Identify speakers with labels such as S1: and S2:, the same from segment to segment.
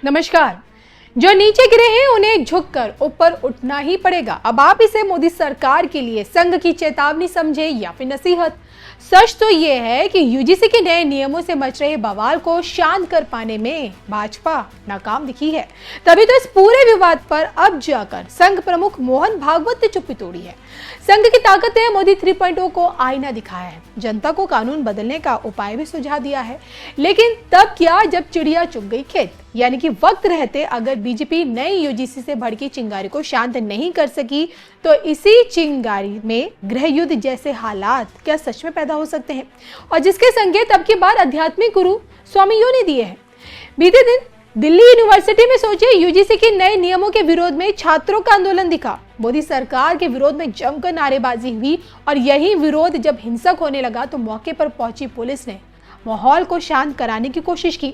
S1: नमस्कार। जो नीचे गिरे हैं उन्हें झुककर ऊपर उठना ही पड़ेगा। अब आप इसे मोदी सरकार के लिए संघ की चेतावनी समझे या फिर नसीहत। सच तो ये है कि यूजीसी के नए नियमों से मच रहे बवाल को शांत कर पाने में भाजपा नाकाम दिखी है। तभी तो इस पूरे विवाद पर अब जाकर संघ प्रमुख मोहन भागवत ने चुप्पी तोड़ी है। संघ की ताकत ने मोदी 3.0 को आईना दिखाया है, जनता को कानून बदलने का उपाय भी सुझा दिया है। लेकिन तब क्या, जब चिड़िया चुग गई खेत। यानी कि वक्त रहते अगर बीजेपी नई यूजीसी से भड़की चिंगारी को शांत नहीं कर सकी तो इसी चिंगारी में गृह युद्ध जैसे हालात क्या सच में पैदा हो सकते हैं, और जिसके संकेत अब की बार आध्यात्मिक गुरु स्वामी यों ने दिए हैं। बीते दिन दिल्ली यूनिवर्सिटी में सोचे यूजीसी के नए नियमों के विरोध में छात्रों का आंदोलन दिखा। मोदी सरकार के विरोध में जमकर नारेबाजी हुई और यही विरोध जब हिंसक होने लगा तो मौके पर पहुंची पुलिस ने माहौल को शांत कराने की कोशिश की।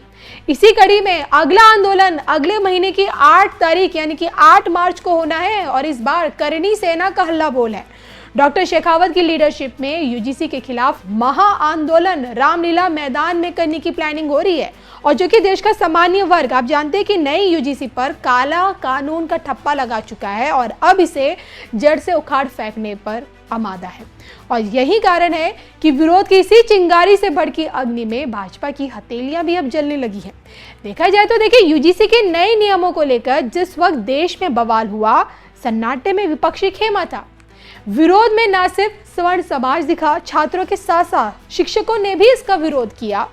S1: इसी कड़ी में अगला आंदोलन अगले महीने की 8 तारीख यानी कि 8 मार्च को होना है और इस बार करनी सेना का हल्ला बोल है। डॉक्टर शेखावत की लीडरशिप में यूजीसी के खिलाफ महा आंदोलन रामलीला मैदान में करने की प्लानिंग हो रही है। और जो कि देश का सामान्य वर्ग, आप जानते हैं कि नई यूजीसी पर काला कानून का ठप्पा लगा चुका है और अब इसे जड़ से उखाड़ फेंकने पर आमादा है। और यही कारण है कि विरोध की इसी चिंगारी से भड़की अग्नि में भाजपा की हथेलियां भी अब जलने लगी है। देखा जाए तो देखिए, यूजीसी के नए नियमों को लेकर जिस वक्त देश में बवाल हुआ, सन्नाटे में विपक्षी खेमा था। विरोध में न सिर्फ सवर्ण समाज दिखा, छात्रों के साथ साथ शिक्षकों ने भी इसका विरोध किया।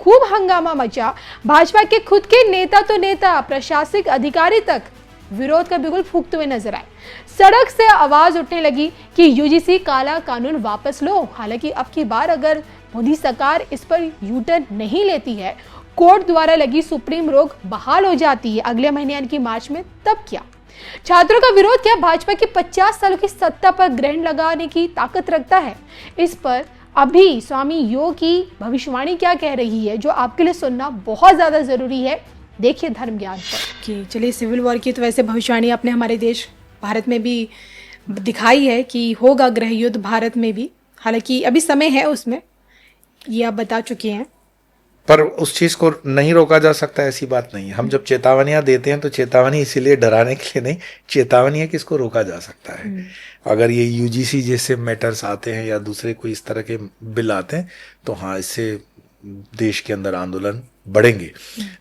S1: खूब हंगामा मचा। भाजपा के खुद के नेता तो नेता, प्रशासनिक अधिकारी तक विरोध का बिगुल फूंकते हुए नजर आए। सड़क से आवाज उठने लगी कि यूजीसी काला कानून वापस लो। हालांकि अब की बार अगर मोदी सरकार इस पर यू टर्न नहीं लेती है, कोर्ट द्वारा लगी सुप्रीम रोक बहाल हो जाती है अगले महीने यानी कि मार्च में, तब क्या? छात्रों का विरोध क्या भाजपा की 50 सालों की सत्ता पर ग्रहण लगाने की ताकत रखता है? इस पर अभी स्वामी योग की भविष्यवाणी क्या कह रही है, जो आपके लिए सुनना बहुत ज्यादा जरूरी है। देखिए धर्म ज्ञान पर कि चलिए, सिविल वॉर की तो वैसे भविष्यवाणी आपने हमारे देश भारत में भी दिखाई है कि होगा गृह युद्ध भारत में भी। हालांकि अभी समय है उसमें, ये आप बता चुके हैं,
S2: पर उस चीज को नहीं रोका जा सकता, ऐसी बात नहीं है। हम जब चेतावनियां देते हैं तो चेतावनी इसीलिए डराने के लिए नहीं, चेतावनी है कि इसको रोका जा सकता है। अगर ये यूजीसी जैसे मैटर्स आते हैं या दूसरे कोई इस तरह के बिल आते हैं तो हाँ, इससे देश के अंदर आंदोलन बढ़ेंगे।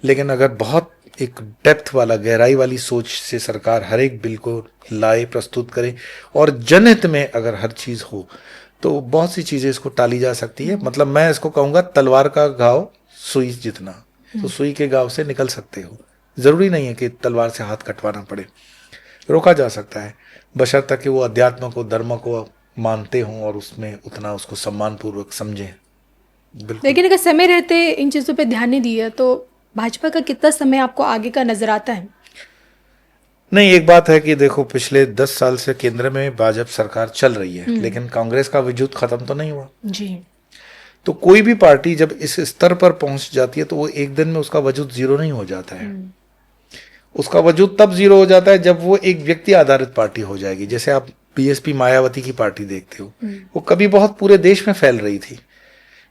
S2: लेकिन अगर बहुत एक डेप्थ वाला, गहराई वाली सोच से सरकार हर एक बिल को लाए, प्रस्तुत करे और जनहित में अगर हर चीज हो तो बहुत सी चीजें इसको टाली जा सकती है। मतलब मैं इसको कहूंगा, तलवार का घाव सुई जितना, तो सुई के घाव से निकल सकते हो। जरूरी नहीं है कि तलवार से हाथ कटवाना पड़े, रोका जा सकता है बशर्ते कि वो अध्यात्म को, धर्म को मानते हों और उसमें उतना उसको सम्मान पूर्वक समझें।
S1: लेकिन अगर समय रहते इन चीजों पे ध्यान नहीं दिया तो भाजपा का कितना समय आपको आगे का नजर आता है?
S2: नहीं, एक बात है कि देखो, पिछले 10 साल से केंद्र में भाजपा सरकार चल रही है, लेकिन कांग्रेस का वजूद खत्म तो नहीं हुआ
S1: जी।
S2: तो कोई भी पार्टी जब इस स्तर पर पहुंच जाती है तो वो एक दिन में उसका वजूद जीरो नहीं हो जाता है। उसका वजूद तब जीरो हो जाता है जब वो एक व्यक्ति आधारित पार्टी हो जाएगी। जैसे आप बीएसपी मायावती की पार्टी देखते हो, वो कभी बहुत पूरे देश में फैल रही थी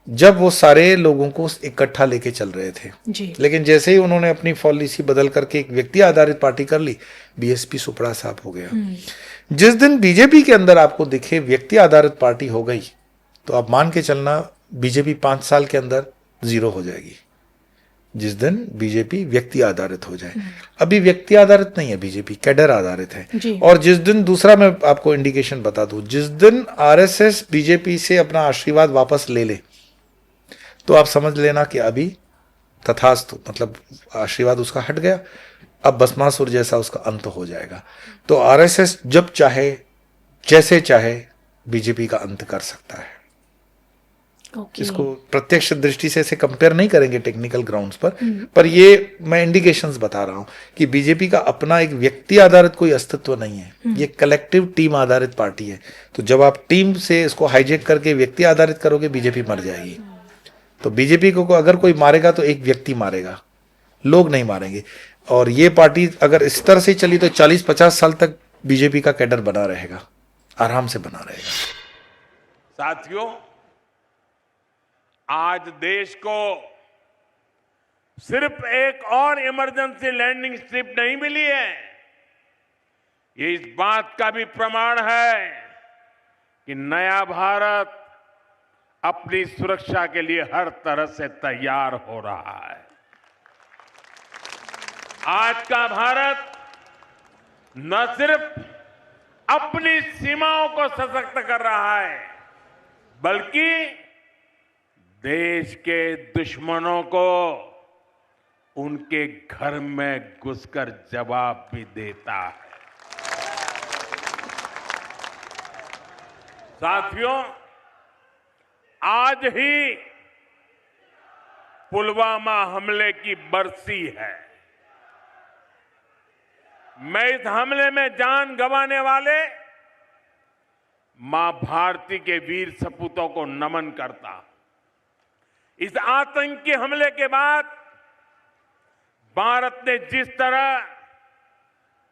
S2: जब वो सारे लोगों को इकट्ठा लेके चल रहे थे
S1: जी।
S2: लेकिन जैसे ही उन्होंने अपनी पॉलिसी बदल करके एक व्यक्ति आधारित पार्टी कर ली, बीएसपी सुपड़ा साफ हो गया। जिस दिन बीजेपी के अंदर आपको दिखे व्यक्ति आधारित पार्टी हो गई तो आप मान के चलना बीजेपी 5 साल के अंदर जीरो हो जाएगी। जिस दिन बीजेपी व्यक्ति आधारित हो जाए, अभी व्यक्ति आधारित नहीं है बीजेपी, कैडर आधारित है। और जिस दिन, दूसरा मैं आपको इंडिकेशन बता दूं, जिस दिन आरएसएस बीजेपी से अपना आशीर्वाद वापस ले ले तो आप समझ लेना कि अभी तथास्तु, मतलब आशीर्वाद उसका हट गया, अब भस्मासुर जैसा उसका अंत हो जाएगा। तो आरएसएस जब चाहे, जैसे चाहे बीजेपी का अंत कर सकता है। इसको प्रत्यक्ष दृष्टि से ऐसे कंपेयर नहीं करेंगे टेक्निकल ग्राउंड्स पर ये मैं इंडिकेशंस बता रहा हूं कि बीजेपी का अपना एक व्यक्ति आधारित कोई अस्तित्व नहीं है, ये कलेक्टिव टीम आधारित पार्टी है। तो जब आप टीम से इसको हाईजेक करके व्यक्ति आधारित करोगे, बीजेपी मर जाएगी। तो बीजेपी को अगर कोई मारेगा तो एक व्यक्ति मारेगा, लोग नहीं मारेंगे। और ये पार्टी अगर इस तरह से चली तो 40-50 साल तक बीजेपी का कैडर बना रहेगा, आराम से बना रहेगा।
S3: साथियों, आज देश को सिर्फ एक और इमरजेंसी लैंडिंग स्ट्रिप नहीं मिली है, ये इस बात का भी प्रमाण है कि नया भारत अपनी सुरक्षा के लिए हर तरह से तैयार हो रहा है। आज का भारत न सिर्फ अपनी सीमाओं को सशक्त कर रहा है, बल्कि देश के दुश्मनों को उनके घर में घुसकर जवाब भी देता है। साथियों, आज ही पुलवामा हमले की बरसी है। मैं इस हमले में जान गंवाने वाले मां भारती के वीर सपूतों को नमन करता हूं। इस आतंकी हमले के बाद भारत ने जिस तरह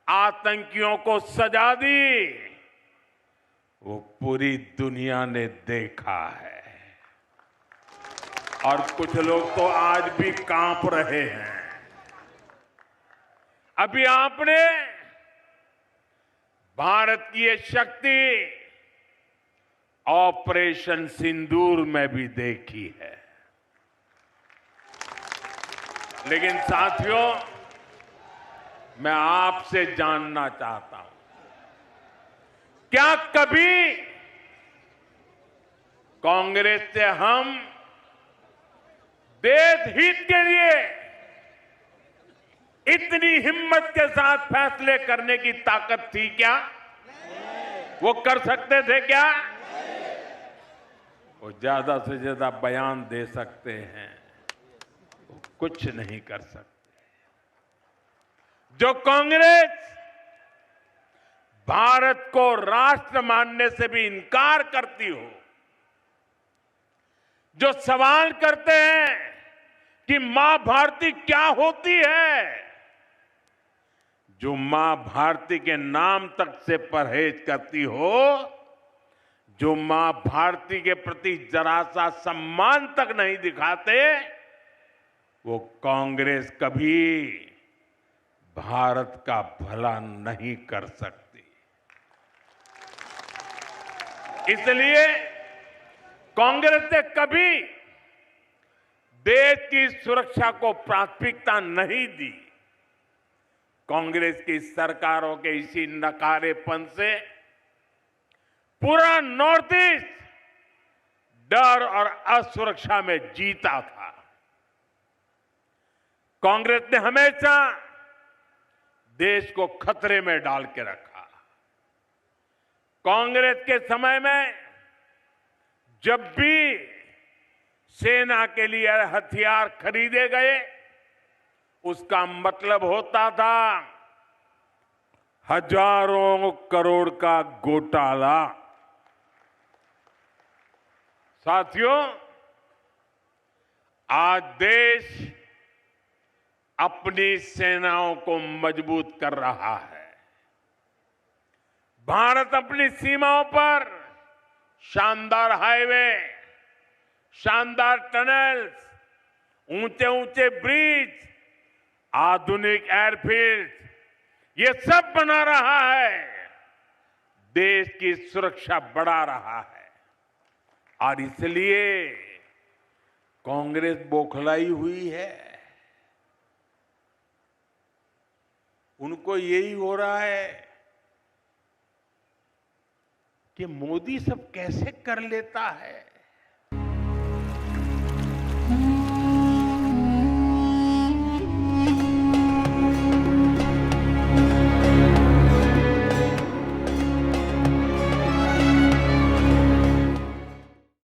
S3: आतंकियों को सजा दी, वो पूरी दुनिया ने देखा है और कुछ लोग तो आज भी कांप रहे हैं। अभी आपने भारत की ये शक्ति ऑपरेशन सिंदूर में भी देखी है। लेकिन साथियों, मैं आपसे जानना चाहता हूं, क्या कभी कांग्रेस से हम देश हित के लिए इतनी हिम्मत के साथ फैसले करने की ताकत थी क्या? वो कर सकते थे क्या? वो ज्यादा से ज्यादा बयान दे सकते हैं, वो कुछ नहीं कर सकते। जो कांग्रेस भारत को राष्ट्र मानने से भी इनकार करती हो, जो सवाल करते हैं कि मां भारती क्या होती है, जो मां भारती के नाम तक से परहेज करती हो, जो मां भारती के प्रति जरा सा सम्मान तक नहीं दिखाते, वो कांग्रेस कभी भारत का भला नहीं कर सकती। इसलिए कांग्रेस ने कभी देश की सुरक्षा को प्राथमिकता नहीं दी। कांग्रेस की सरकारों के इसी नकारेपन से पूरा नॉर्थ ईस्ट डर और असुरक्षा में जीता था। कांग्रेस ने हमेशा देश को खतरे में डाल के रखा। कांग्रेस के समय में जब भी सेना के लिए हथियार खरीदे गए, उसका मतलब होता था हजारों करोड़ का घोटाला। साथियों, आज देश अपनी सेनाओं को मजबूत कर रहा है। भारत अपनी सीमाओं पर शानदार हाईवे, शानदार टनल्स, ऊंचे ऊंचे ब्रिज, आधुनिक एयरफील्ड, ये सब बना रहा है, देश की सुरक्षा बढ़ा रहा है। और इसलिए कांग्रेस बौखलाई हुई है। उनको यही हो रहा है कि मोदी सब कैसे कर लेता है।